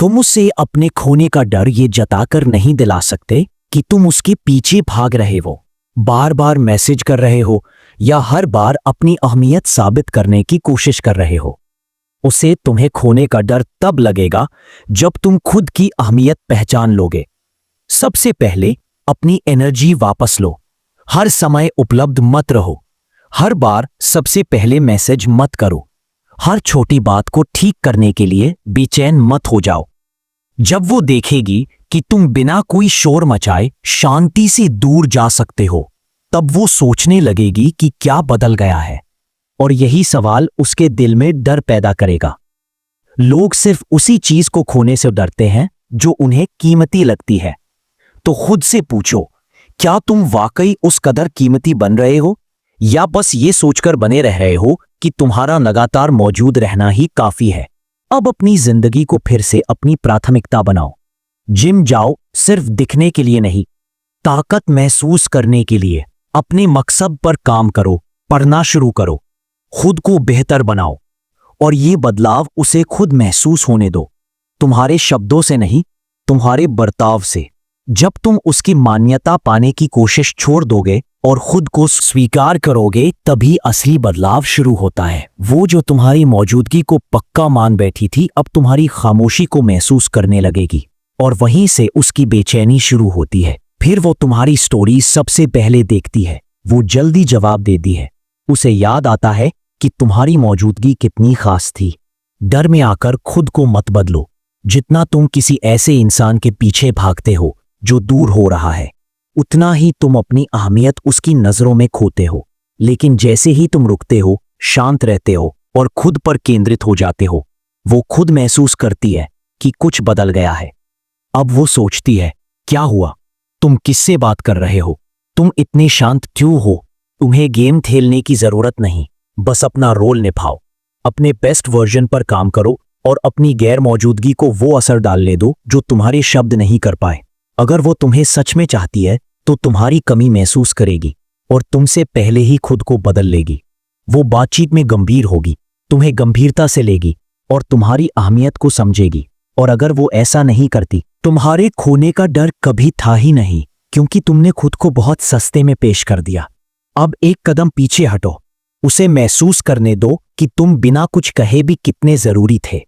तुम उसे अपने खोने का डर ये जताकर नहीं दिला सकते कि तुम उसके पीछे भाग रहे हो, बार बार मैसेज कर रहे हो या हर बार अपनी अहमियत साबित करने की कोशिश कर रहे हो। उसे तुम्हें खोने का डर तब लगेगा जब तुम खुद की अहमियत पहचान लोगे। सबसे पहले अपनी एनर्जी वापस लो। हर समय उपलब्ध मत रहो। हर बार सबसे पहले मैसेज मत करो। हर छोटी बात को ठीक करने के लिए बेचैन मत हो जाओ। जब वो देखेगी कि तुम बिना कोई शोर मचाए शांति से दूर जा सकते हो, तब वो सोचने लगेगी कि क्या बदल गया है, और यही सवाल उसके दिल में डर पैदा करेगा। लोग सिर्फ उसी चीज को खोने से डरते हैं जो उन्हें कीमती लगती है। तो खुद से पूछो, क्या तुम वाकई उस कदर कीमती बन रहे हो, या बस ये सोचकर बने रह रहे हो कि तुम्हारा लगातार मौजूद रहना ही काफी है। अब अपनी जिंदगी को फिर से अपनी प्राथमिकता बनाओ। जिम जाओ सिर्फ दिखने के लिए नहीं, ताकत महसूस करने के लिए। अपने मकसद पर काम करो, पढ़ना शुरू करो, खुद को बेहतर बनाओ, और ये बदलाव उसे खुद महसूस होने दो, तुम्हारे शब्दों से नहीं, तुम्हारे बर्ताव से। जब तुम उसकी मान्यता पाने की कोशिश छोड़ दोगे और खुद को स्वीकार करोगे, तभी असली बदलाव शुरू होता है। वो जो तुम्हारी मौजूदगी को पक्का मान बैठी थी, अब तुम्हारी खामोशी को महसूस करने लगेगी, और वहीं से उसकी बेचैनी शुरू होती है। फिर वो तुम्हारी स्टोरी सबसे पहले देखती है, वो जल्दी जवाब देती है। उसे याद आता है कि तुम्हारी मौजूदगी कितनी खास थी। डर में आकर खुद को मत बदलो। जितना तुम किसी ऐसे इंसान के पीछे भागते हो जो दूर हो रहा है, उतना ही तुम अपनी अहमियत उसकी नजरों में खोते हो। लेकिन जैसे ही तुम रुकते हो, शांत रहते हो और खुद पर केंद्रित हो जाते हो, वो खुद महसूस करती है कि कुछ बदल गया है। अब वो सोचती है, क्या हुआ? तुम किससे बात कर रहे हो? तुम इतने शांत क्यों हो? तुम्हें गेम खेलने की जरूरत नहीं, बस अपना रोल निभाओ। अपने बेस्ट वर्जन पर काम करो और अपनी गैर मौजूदगी को वो असर डालने दो जो तुम्हारे शब्द नहीं कर पाए। अगर वो तुम्हें सच में चाहती है तो तुम्हारी कमी महसूस करेगी और तुमसे पहले ही खुद को बदल लेगी। वो बातचीत में गंभीर होगी, तुम्हें गंभीरता से लेगी और तुम्हारी अहमियत को समझेगी। और अगर वो ऐसा नहीं करती, तुम्हारे खोने का डर कभी था ही नहीं, क्योंकि तुमने खुद को बहुत सस्ते में पेश कर दिया। अब एक कदम पीछे हटो। उसे महसूस करने दो कि तुम बिना कुछ कहे भी कितने जरूरी थे।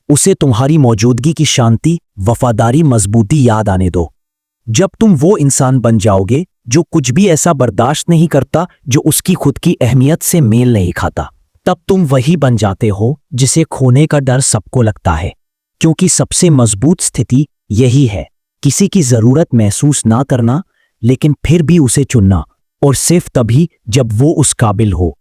उसे तुम्हारी मौजूदगी की शांति, वफादारी, मजबूती याद आने दो। जब तुम वो इंसान बन जाओगे जो कुछ भी ऐसा बर्दाश्त नहीं करता जो उसकी खुद की अहमियत से मेल नहीं खाता, तब तुम वही बन जाते हो जिसे खोने का डर सबको लगता है। क्योंकि सबसे मजबूत स्थिति यही है, किसी की जरूरत महसूस ना करना, लेकिन फिर भी उसे चुनना, और सिर्फ तभी जब वो उस काबिल हो।